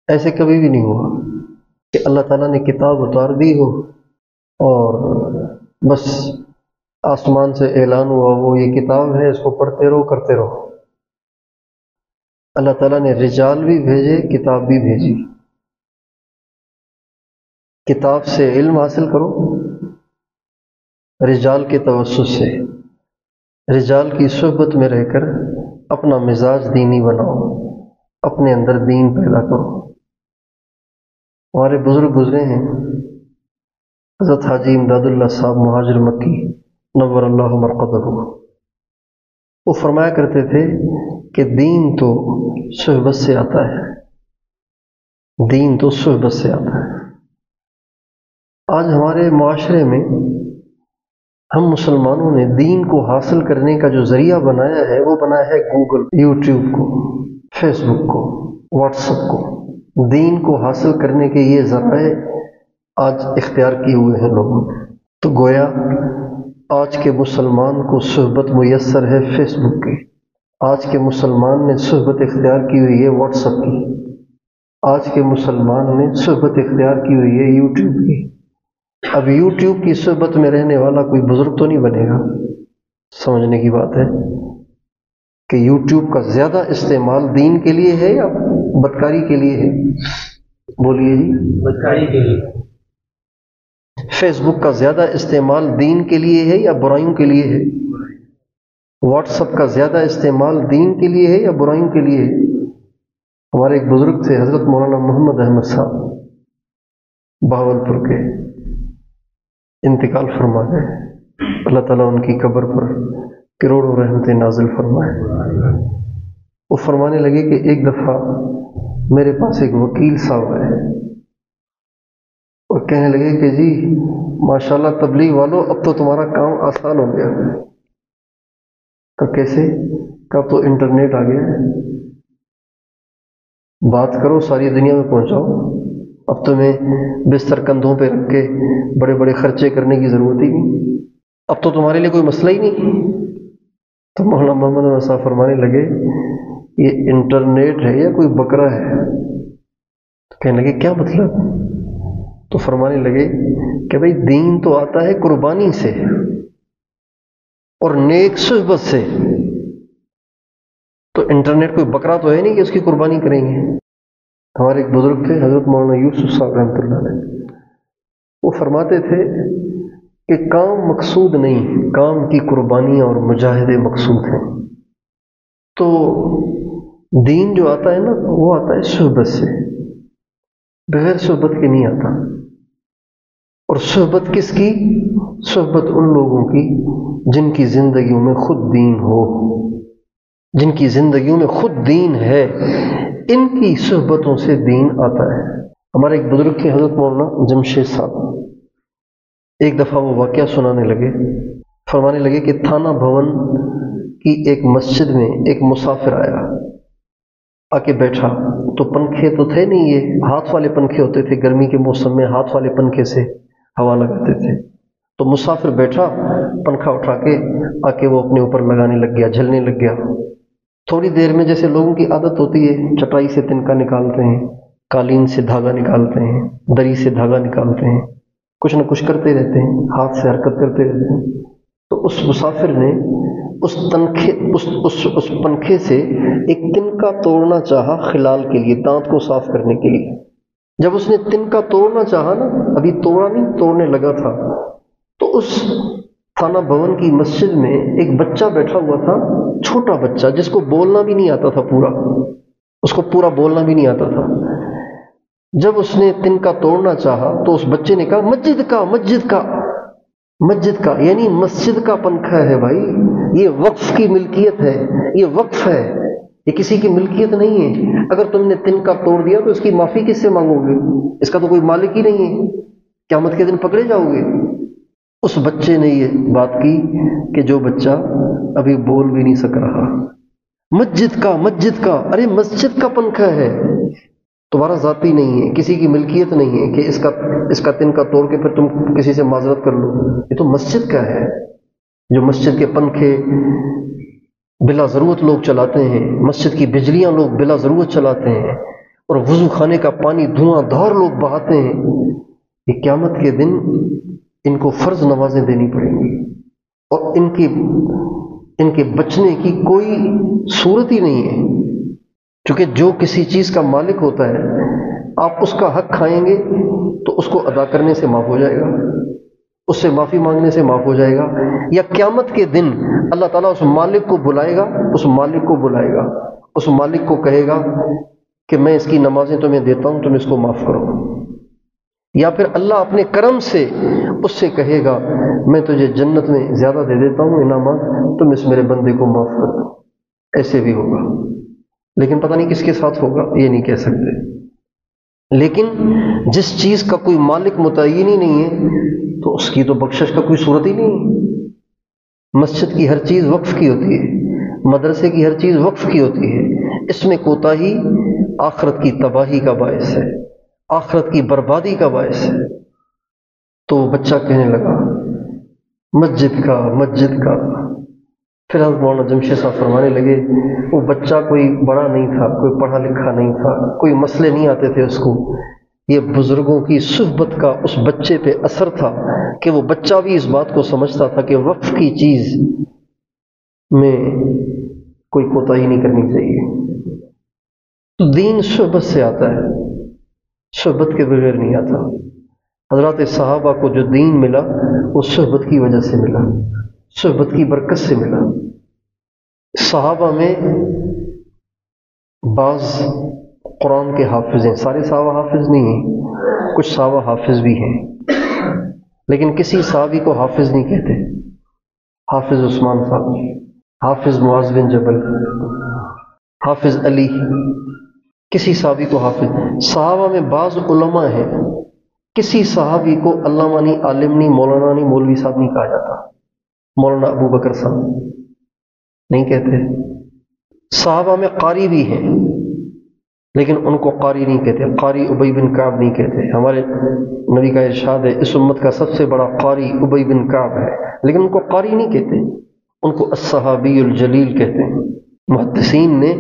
ایسے کبھی بھی نہیں ہوا کہ اللہ تعالیٰ نے کتاب اتار دی ہو اور بس آسمان سے اعلان ہوا وہ یہ کتاب ہے، اس کو پڑھتے رہو کرتے رہو۔ اللہ تعالیٰ نے رجال بھی بھیجے، کتاب بھی بھیجی۔ کتاب سے علم حاصل کرو، رجال کے توسط سے، رجال کی صحبت میں رہ کر اپنا مزاج دینی بناؤ، اپنے اندر دین پیدا کرو۔ ہمارے بزرگ گزرے ہیں، حضرت حاجی امداد اللہ صاحب مہاجر مکی نور اللہ مرقدہ، وہ فرمایا کرتے تھے کہ دین تو صحبت سے آتا ہے، دین تو صحبت سے آتا ہے۔ آج ہمارے معاشرے میں ہم مسلمانوں نے دین کو حاصل کرنے کا جو ذریعہ بنایا ہے وہ بنایا ہے گوگل، یوٹیوب کو، فیس بک کو، واٹس ایپ کو۔ دین کو حاصل کرنے کے یہ ذرائع آج اختیار کیے ہوئے ہیں لوگوں نے، تو گویا آج کے مسلمان کو صحبت میسر ہے فیس بک کی، آج کے مسلمان نے صحبت اختیار کی ہوئی ہے واٹس ایپ کی، آج کے مسلمان نے صحبت اختیار کی ہوئی ہے یوٹیوب کی۔ اب یوٹیوب کی صحبت میں رہنے والا کوئی بزرگ تو نہیں بنے گا۔ سمجھنے کی بات ہے کہ یوٹیوب کا زیادہ استعمال دین کے لیے ہے یا بدکاری کے لیے ہے؟ بولیے جی۔ بدکاری کے لیے۔ فیس بک کا زیادہ استعمال دین کے لیے ہے یا برائیوں کے لیے ہے؟ واٹس ایپ کا زیادہ استعمال دین کے لیے ہے یا برائیوں کے لیے ہے؟ ہمارے ایک بزرگ تھے حضرت مولانا محمد احمد صاحب بہاولپور کے، انتقال فرما گئے، اللہ تعالیٰ ان کی قبر پر کروڑوں رحمتیں نازل فرمائے۔ وہ فرمانے لگے کہ ایک دفعہ میرے پاس ایک وکیل صاحب آئے اور کہنے لگے کہ جی ماشاءاللہ تبلیغ والوں، اب تو تمہارا کام آسان ہو گیا۔ کہ کیسے؟ کہ اب تو انٹرنیٹ آ گیا ہے، بات کرو ساری دنیا میں پہنچاؤ، اب تمہیں بستر کندھوں پہ رکھ کے بڑے بڑے خرچے کرنے کی ضرورت ہی نہیں، اب تو تمہارے لیے کوئی مسئلہ ہی نہیں۔ تو مولانا محمد احمد صاحب فرمانے لگے یہ انٹرنیٹ ہے یا کوئی بکرا ہے؟ تو کہنے لگے کیا مطلب؟ تو فرمانے لگے کہ بھئی دین تو آتا ہے قربانی سے اور نیک صحبت سے، تو انٹرنیٹ کوئی بکرا تو ہے نہیں کہ اس کی قربانی کریں گے۔ ہمارے ایک بزرگ تھے حضرت مولانا یوسف صاحب رحمۃ اللہ علیہ، وہ فرماتے تھے کہ کام مقصود نہیں، کام کی قربانیاں اور مجاہدے مقصود ہیں۔ تو دین جو آتا ہے نا وہ آتا ہے صحبت سے، بغیر صحبت کے نہیں آتا۔ اور صحبت کس کی؟ صحبت ان لوگوں کی جن کی زندگیوں میں خود دین ہو، جن کی زندگیوں میں خود دین ہے، ان کی صحبتوں سے دین آتا ہے۔ ہمارے ایک بزرگ کے حضرت مولانا جمشید صاحب ایک دفعہ وہ واقعہ سنانے لگے، فرمانے لگے کہ تھانہ بھون کی ایک مسجد میں ایک مسافر آیا، آ کے بیٹھا، تو پنکھے تو تھے نہیں، یہ ہاتھ والے پنکھے ہوتے تھے، گرمی کے موسم میں ہاتھ والے پنکھے سے ہوا لگاتے تھے۔ تو مسافر بیٹھا، پنکھا اٹھا کے آ کے وہ اپنے اوپر لگانے لگ گیا، جھلنے لگ گیا۔ تھوڑی دیر میں جیسے لوگوں کی عادت ہوتی ہے، چٹائی سے تنکا نکالتے ہیں، قالین سے دھاگا نکالتے ہیں، دری سے دھاگا نکالتے ہیں، کچھ نہ کچھ کرتے رہتے ہیں، ہاتھ سے حرکت کرتے رہتے ہیں۔ تو اس مسافر نے اس پنکھے سے ایک تنکا توڑنا چاہا خلال کے لیے، دانت کو صاف کرنے کے لیے۔ جب اس نے تنکا توڑنا چاہا نا، ابھی توڑا نہیں، توڑنے لگا تھا، تو اس تھانہ بھون کی مسجد میں ایک بچہ بیٹھا ہوا تھا، چھوٹا بچہ جس کو بولنا بھی نہیں آتا تھا، اس کو پورا بولنا بھی نہیں آتا تھا۔ جب اس نے تنکا توڑنا چاہا تو اس بچے نے کہا مسجد کا یعنی مسجد کا پنکھا ہے بھائی، یہ وقف کی ملکیت ہے، یہ وقف ہے، یہ کسی کی ملکیت نہیں ہے۔ اگر تم نے تنکا توڑ دیا تو اس کی معافی کس سے مانگو گے؟ اس کا تو کوئی مالک ہی نہیں ہے، قیامت کے دن پکڑے جاؤ گے۔ اس بچے نے یہ بات کی کہ جو بچہ ابھی بول بھی نہیں سک رہا، مسجد کا، ارے مسجد کا پنکھا ہے، تمہارا ذاتی نہیں ہے، کسی کی ملکیت نہیں ہے کہ اس کا تنکا توڑ کے پھر تم کسی سے معذرت کر لو، یہ تو مسجد کا ہے۔ جو مسجد کے پنکھے بلا ضرورت لوگ چلاتے ہیں، مسجد کی بجلیاں لوگ بلا ضرورت چلاتے ہیں، اور وضو خانے کا پانی دھواں دھار لوگ بہاتے ہیں، یہ قیامت کے دن ان کو فرض نمازیں دینی پڑیں گی، اور ان کے بچنے کی کوئی صورت ہی نہیں ہے، چونکہ جو کسی چیز کا مالک ہوتا ہے، آپ اس کا حق کھائیں گے تو اس کو ادا کرنے سے معاف ہو جائے گا، اس سے معافی مانگنے سے معاف ہو جائے گا، یا قیامت کے دن اللہ تعالیٰ اس مالک کو بلائے گا، اس مالک کو کہے گا کہ میں اس کی نمازیں تمہیں دیتا ہوں، تم اس کو معاف کرو، یا پھر اللہ اپنے کرم سے اس سے کہے گا میں تجھے جنت میں زیادہ دے دیتا ہوں انعامات، تم اس میرے بندے کو معاف کر دو۔ ایسے بھی ہوگا، لیکن پتہ نہیں کس کے ساتھ ہوگا، یہ نہیں کہہ سکتے۔ لیکن جس چیز کا کوئی مالک متعین ہی نہیں ہے تو اس کی تو بخشش کا کوئی صورت ہی نہیں ہے۔ مسجد کی ہر چیز وقف کی ہوتی ہے، مدرسے کی ہر چیز وقف کی ہوتی ہے، اس میں کوتاہی آخرت کی تباہی کا باعث ہے، آخرت کی بربادی کا باعث ہے۔ تو وہ بچہ کہنے لگا مسجد کا۔ پھر حضرت مولانا جمشید صاحب فرمانے لگے وہ بچہ کوئی بڑا نہیں تھا، کوئی پڑھا لکھا نہیں تھا، کوئی مسئلے نہیں آتے تھے اس کو، یہ بزرگوں کی صحبت کا اس بچے پہ اثر تھا کہ وہ بچہ بھی اس بات کو سمجھتا تھا کہ وقف کی چیز میں کوئی کوتاہی نہیں کرنی چاہیے۔ دین صحبت سے آتا ہے، صحبت کے بغیر نہیں آتا۔ حضرات صحابہ کو جو دین ملا وہ صحبت کی وجہ سے ملا، صحبت کی برکت سے ملا۔ صحابہ میں بعض قرآن کے حافظ ہیں، سارے صحابہ حافظ نہیں ہیں، کچھ صحابہ حافظ بھی ہیں، لیکن کسی صحابی کو حافظ نہیں کہتے۔ حافظ عثمان صاحب، حافظ معاذ بن جبل، حافظ علی، کسی صحابی کو حافظ۔ صحابہ میں بعض علماء ہیں، کسی صحابی کو علامہ نہیں، عالم نہیں، مولانا نہیں، مولوی صاحب نہیں کہا جاتا۔ مولانا ابو بکر صاحب نہیں کہتے۔ صحابہ میں قاری بھی ہیں، لیکن ان کو قاری نہیں کہتے، قاری ابی بن کعب نہیں کہتے۔ ہمارے نبی کا ارشاد ہے اس امت کا سب سے بڑا قاری ابی بن کعب ہے، لیکن ان کو قاری نہیں کہتے، ان کو الصحابی الجلیل کہتے ہیں۔ محدثین نے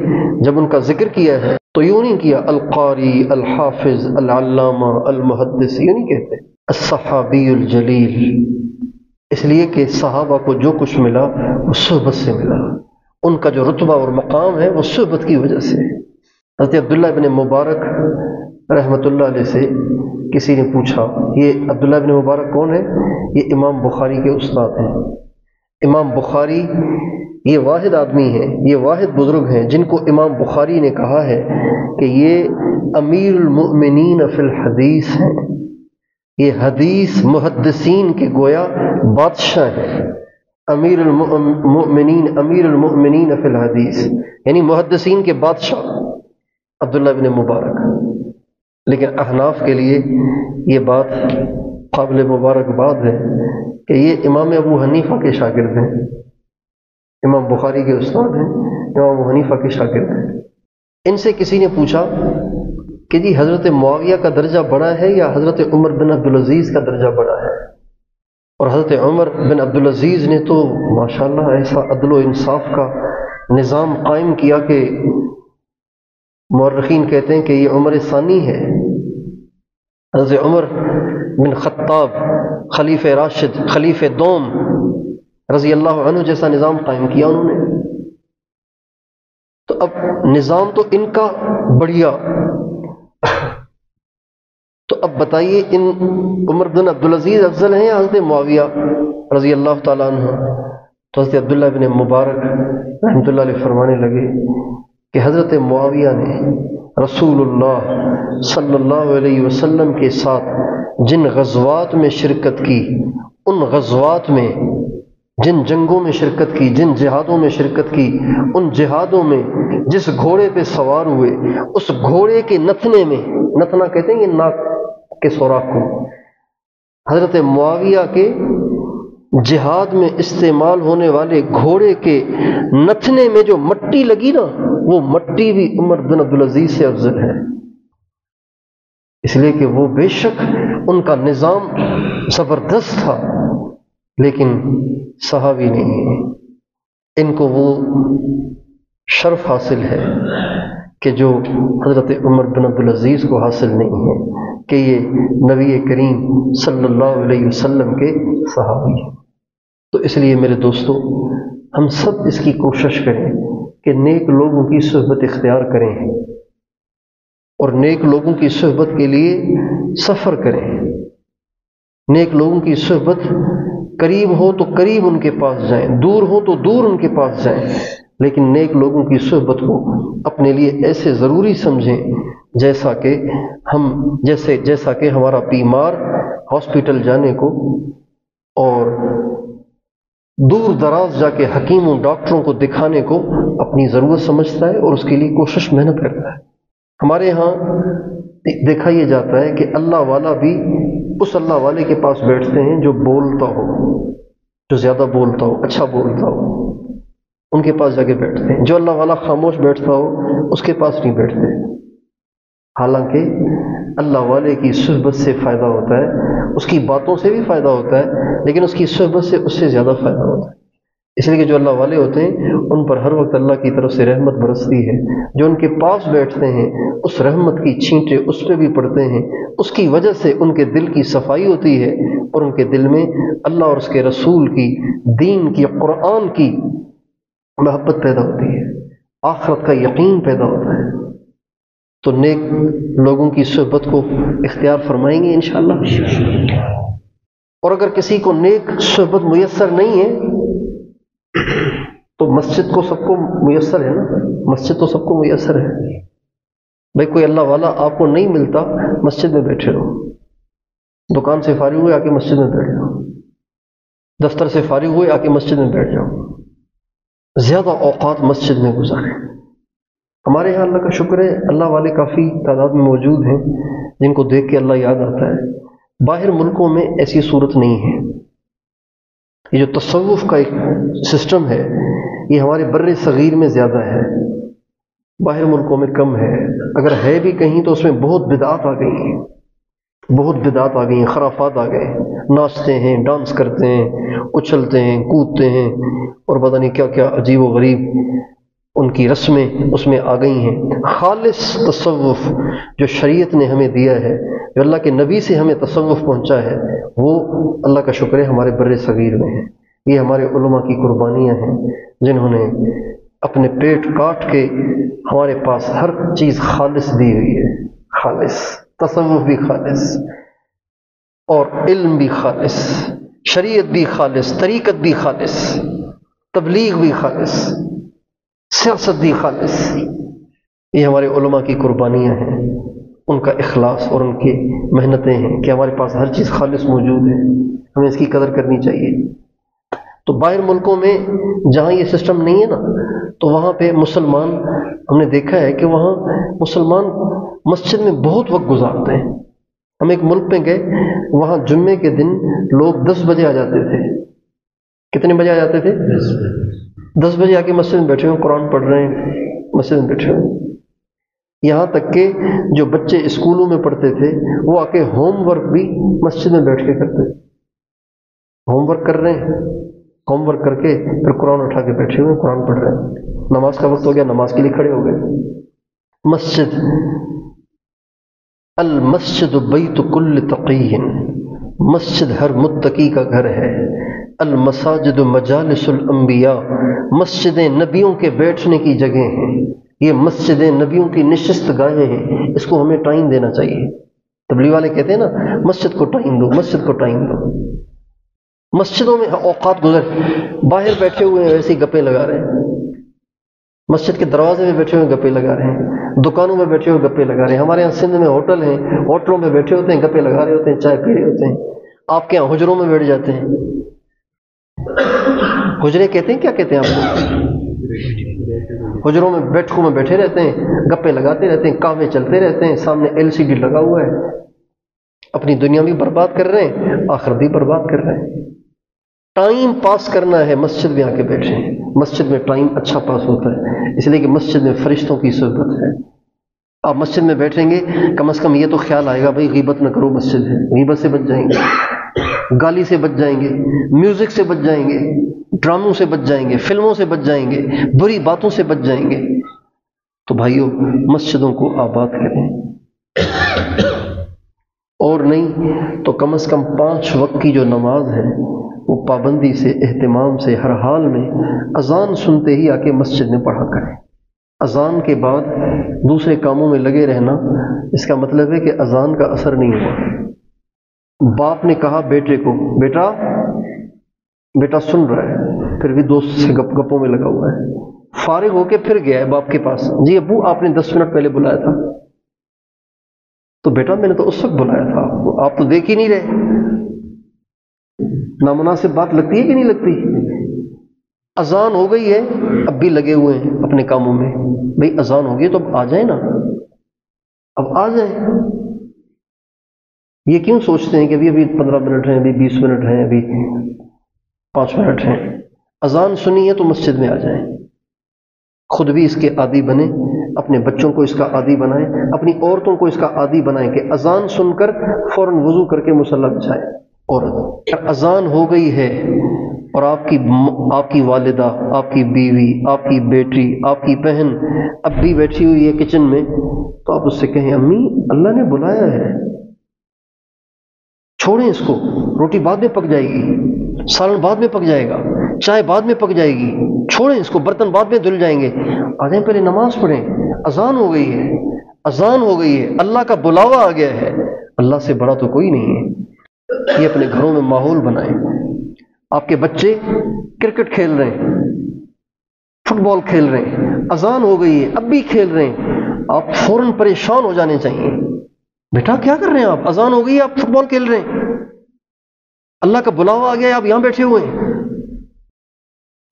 جب ان کا ذکر کیا ہے تو یوں نہیں کیا القاری، الحافظ، العلامہ، المحدث، یوں نہیں کہتے، الصحابی الجلیل، اس لیے کہ صحابہ کو جو کچھ ملا وہ صحبت سے ملا، ان کا جو رتبہ اور مقام ہے وہ صحبت کی وجہ سے۔ حضرت عبداللہ ابن مبارک رحمۃ اللہ علیہ سے کسی نے پوچھا، یہ عبداللہ ابن مبارک کون ہے؟ یہ امام بخاری کے استاد ہیں۔ امام بخاری یہ واحد آدمی ہیں، یہ واحد بزرگ ہیں جن کو امام بخاری نے کہا ہے کہ یہ امیر المؤمنین فی الحدیث ہیں، یہ حدیث محدثین کے گویا بادشاہ ہیں۔ امیر المؤمنین فی الحدیث یعنی محدثین کے بادشاہ عبداللہ بن مبارک۔ لیکن احناف کے لیے یہ بات قابل مبارکباد ہے کہ یہ امام ابو حنیفہ کے شاگرد ہیں، امام بخاری کے استاد ہیں، امام ابو حنیفہ کے شاگرد ہیں۔ ان سے کسی نے پوچھا کہ جی حضرت معاویہ کا درجہ بڑا ہے یا حضرت عمر بن عبدالعزیز کا درجہ بڑا ہے؟ اور حضرت عمر بن عبدالعزیز نے تو ماشاءاللہ ایسا عدل و انصاف کا نظام قائم کیا کہ مورخین کہتے ہیں کہ یہ عمر ثانی ہے۔ حضرت عمر بن خطاب خلیفہ راشد، خلیفہ دوم رضی اللہ عنہ جیسا نظام قائم کیا انہوں نے۔ تو اب نظام تو ان کا بڑھیا، تو اب بتائیے ان عمر بن عبدالعزیز افضل ہیں یا حضرت معاویہ رضی اللہ تعالیٰ عنہ؟ تو حضرت عبداللہ بن مبارک رحمۃ اللہ علیہ فرمانے لگے کہ حضرت معاویہ نے رسول اللہ صلی اللہ علیہ وسلم کے ساتھ جن غزوات میں شرکت کی، ان غزوات میں جن جنگوں میں شرکت کی، جن جہادوں میں شرکت کی، ان جہادوں میں جس گھوڑے پہ سوار ہوئے، اس گھوڑے کے نتنے میں، نتنا کہتے ہیں یہ ناک کے سوراخ کو، حضرت معاویہ کے جہاد میں استعمال ہونے والے گھوڑے کے نتنے میں جو مٹی لگی نا، وہ مٹی بھی عمر بن عبدالعزیز سے افضل ہے، اس لیے کہ وہ بے شک ان کا نظام زبردست تھا، لیکن صحابی نہیں ہے۔ ان کو وہ شرف حاصل ہے کہ جو حضرت عمر بن عبدالعزیز کو حاصل نہیں ہے کہ یہ نبی کریم صلی اللہ علیہ وسلم کے صحابی ہیں۔ تو اس لیے میرے دوستو، ہم سب اس کی کوشش کریں کہ نیک لوگوں کی صحبت اختیار کریں اور نیک لوگوں کی صحبت کے لیے سفر کریں۔ نیک لوگوں کی صحبت قریب ہو تو قریب ان کے پاس جائیں، دور ہو تو دور ان کے پاس جائیں، لیکن نیک لوگوں کی صحبت کو اپنے لیے ایسے ضروری سمجھیں جیسا کہ ہمارا بیمار ہاسپٹل جانے کو اور دور دراز جا کے حکیموں ڈاکٹروں کو دکھانے کو اپنی ضرورت سمجھتا ہے اور اس کے لیے کوشش محنت کرتا ہے۔ ہمارے ہاں دیکھا یہ جاتا ہے کہ اللہ والا بھی اس اللہ والے کے پاس بیٹھتے ہیں جو بولتا ہو، جو زیادہ بولتا ہو، اچھا بولتا ہو، ان کے پاس جا کے بیٹھتے ہیں۔ جو اللہ والا خاموش بیٹھتا ہو اس کے پاس نہیں بیٹھتے، حالانکہ اللہ والے کی صحبت سے فائدہ ہوتا ہے، اس کی باتوں سے بھی فائدہ ہوتا ہے، لیکن اس کی صحبت سے اس سے زیادہ فائدہ ہوتا ہے، اس لیے کہ جو اللہ والے ہوتے ہیں ان پر ہر وقت اللہ کی طرف سے رحمت برستی ہے۔ جو ان کے پاس بیٹھتے ہیں اس رحمت کی چھینٹیں اس پہ بھی پڑتے ہیں، اس کی وجہ سے ان کے دل کی صفائی ہوتی ہے اور ان کے دل میں اللہ اور اس کے رسول کی، دین کی، قرآن کی محبت پیدا ہوتی ہے، آخرت کا یقین پیدا ہوتا ہے۔ تو نیک لوگوں کی صحبت کو اختیار فرمائیں گے انشاءاللہ۔ اور اگر کسی کو نیک صحبت میسر نہیں ہے تو مسجد کو سب کو میسر ہے نا، مسجد تو سب کو میسر ہے۔ بھائی کوئی اللہ والا آپ کو نہیں ملتا، مسجد میں بیٹھے رہو، دکان سے فارغ ہوئے آ کے مسجد میں بیٹھ جاؤ، دفتر سے فارغ ہوئے آ کے مسجد میں بیٹھ جاؤ، زیادہ اوقات مسجد میں گزاریں۔ ہمارے یہاں اللہ کا شکر ہے، اللہ والے کافی تعداد میں موجود ہیں جن کو دیکھ کے اللہ یاد آتا ہے۔ باہر ملکوں میں ایسی صورت نہیں ہے۔ یہ جو تصوف کا ایک سسٹم ہے یہ ہمارے بر صغیر میں زیادہ ہے، باہر ملکوں میں کم ہے۔ اگر ہے بھی کہیں تو اس میں بہت بدعات آ گئی ہیں، بہت بدعات آ گئی ہیں، خرافات آ گئے، ناچتے ہیں، ڈانس کرتے ہیں، اچھلتے ہیں، کودتے ہیں، اور پتہ نہیں کیا کیا عجیب و غریب ان کی رسمیں اس میں آ گئی ہیں۔ خالص تصوف جو شریعت نے ہمیں دیا ہے، جو اللہ کے نبی سے ہمیں تصوف پہنچا ہے، وہ اللہ کا شکر ہے ہمارے بر صغیر میں ہے۔ یہ ہمارے علماء کی قربانیاں ہیں جنہوں نے اپنے پیٹ کاٹ کے ہمارے پاس ہر چیز خالص دی ہوئی ہے، خالص تصوف بھی خالص اور علم بھی خالص، شریعت بھی خالص، طریقت بھی خالص، تبلیغ بھی خالص، سیاست بھی خالص۔ یہ ہمارے علماء کی قربانیاں ہیں، ان کا اخلاص اور ان کی محنتیں ہیں کہ ہمارے پاس ہر چیز خالص موجود ہے، ہمیں اس کی قدر کرنی چاہیے۔ تو باہر ملکوں میں جہاں یہ سسٹم نہیں ہے نا، تو وہاں پہ مسلمان، ہم نے دیکھا ہے کہ وہاں مسلمان مسجد میں بہت وقت گزارتے ہیں۔ ہم ایک ملک میں گئے، وہاں جمعے کے دن لوگ 10 بجے آ جاتے تھے۔ کتنے بجے آ جاتے تھے؟ 10 بجے آ کے مسجد میں بیٹھے ہوئے قرآن پڑھ رہے ہیں، مسجد میں بیٹھے ہوئے۔ یہاں تک کہ جو بچے اسکولوں میں پڑھتے تھے وہ آ کے ہوم ورک بھی مسجد میں بیٹھ کے کرتے، ہوم ورک کر رہے ہیں، ہوم ورک کر کے پھر قرآن اٹھا کے بیٹھے ہوئے قرآن پڑھ رہے ہیں۔ نماز کا وقت ہو گیا، نماز کے لیے کھڑے ہو گئے۔ مسجد، المسجد بیت کل تقی، مسجد ہر متقی کا گھر ہے۔ المساجد مجالس الانبیاء، مسجدیں نبیوں کے بیٹھنے کی جگہ ہیں، یہ مسجدیں نبیوں کی نشست گاہیں ہیں، اس کو ہمیں ٹائم دینا چاہیے۔ تبلیغ والے کہتے ہیں نا مسجد کو ٹائم دو، مسجد کو ٹائم دو۔ مسجدوں میں اوقات گزر، باہر بیٹھے ہوئے ہیں ویسے ہی گپے لگا رہے ہیں، مسجد کے دروازے میں بیٹھے ہوئے گپے لگا رہے ہیں، دکانوں میں بیٹھے ہوئے گپے لگا رہے ہیں۔ ہمارے یہاں سندھ میں ہوٹل ہیں، ہوٹلوں میں بیٹھے ہوتے ہیں، گپے لگا رہے ہوتے ہیں، چائے پی رہے ہوتے ہیں۔ آپ کے یہاں حجروں میں بیٹھ جاتے ہیں، حجرے کہتے ہیں، کیا کہتے ہیں آپ کو؟ حجروں میں بیٹھکوں میں بیٹھے رہتے ہیں، گپے لگاتے رہتے ہیں، کامیں چلتے رہتے ہیں، سامنے LCD لگا ہوا ہے، اپنی دنیا بھی برباد کر رہے ہیں، آخرت بھی برباد کر رہے ہیں۔ ٹائم پاس کرنا ہے، مسجد میں آ کے بیٹھیں، مسجد میں ٹائم اچھا پاس ہوتا ہے، اس لیے کہ مسجد میں فرشتوں کی صحبت ہے۔ آپ مسجد میں بیٹھیں گے کم از کم یہ تو خیال آئے گا بھائی غیبت نہ کرو، مسجد ہے، غیبت سے بچ جائیں گے، گالی سے بچ جائیں گے، میوزک سے بچ جائیں گے، ڈراموں سے بچ جائیں گے، فلموں سے بچ جائیں گے، بری باتوں سے بچ جائیں گے۔ تو بھائیوں مسجدوں کو آباد کریں، اور نہیں تو کم از کم 5 وقت کی جو نماز ہے وہ پابندی سے، اہتمام سے، ہر حال میں اذان سنتے ہی آ کے مسجد میں پڑھا کریں۔ اذان کے بعد دوسرے کاموں میں لگے رہنا، اس کا مطلب ہے کہ اذان کا اثر نہیں ہوا۔ باپ نے کہا بیٹے کو، بیٹا سن رہا ہے، پھر بھی دوست سے گپوں میں لگا ہوا ہے، فارغ ہو کے پھر گیا ہے باپ کے پاس، جی ابو آپ نے 10 منٹ پہلے بلایا تھا۔ تو بیٹا میں نے تو اس وقت بلایا تھا، آپ تو دیکھ ہی نہیں رہے۔ نامناسب بات لگتی ہے کہ نہیں لگتی؟ اذان ہو گئی ہے، اب بھی لگے ہوئے ہیں اپنے کاموں میں۔ بھئی اذان ہو گئی تو اب آ جائیں نا، اب آ جائیں۔ یہ کیوں سوچتے ہیں کہ ابھی 15 منٹ ہیں، ابھی 20 منٹ ہیں، ابھی 5 منٹ ہیں؟ اذان سنی ہے تو مسجد میں آ جائیں، خود بھی اس کے عادی بنیں، اپنے بچوں کو اس کا عادی بنائیں، اپنی عورتوں کو اس کا عادی بنائیں کہ اذان سن کر فوراً وضو کر کے مصلی بچھائیں۔ عورت اذان ہو گئی ہے اور آپ کی والدہ، آپ کی بیوی، آپ کی بیٹی، آپ کی بہن اب بھی بیٹھی ہوئی ہے کچن میں، تو آپ اس سے کہیں امی اللہ نے بلایا ہے، چھوڑیں اس کو، روٹی بعد میں پک جائے گی، سالن بعد میں پک جائے گا، چائے بعد میں پک جائے گی، چھوڑیں اس کو، برتن بعد میں دھل جائیں گے، آ جائیں پہلے نماز پڑھیں، اذان ہو گئی ہے، اذان ہو گئی ہے، اللہ کا بلاوا آ گیا ہے، اللہ سے بڑا تو کوئی نہیں ہے۔ یہ اپنے گھروں میں ماحول بنائیں۔ آپ کے بچے کرکٹ کھیل رہے ہیں، فٹ بال کھیل رہے ہیں، اذان ہو گئی ہے اب بھی کھیل رہے ہیں، آپ فوراً پریشان ہو جانے چاہیے، بیٹا کیا کر رہے ہیں آپ؟ اذان ہو گئی ہے آپ فٹ بال کھیل رہے ہیں، اللہ کا بلاوا آ گیا ہے آپ یہاں بیٹھے ہوئے ہیں۔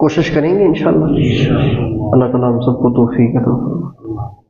کوشش کریں گے انشاءاللہ، اللہ تعالیٰ ہم سب کو توفیق عطا فرمائے۔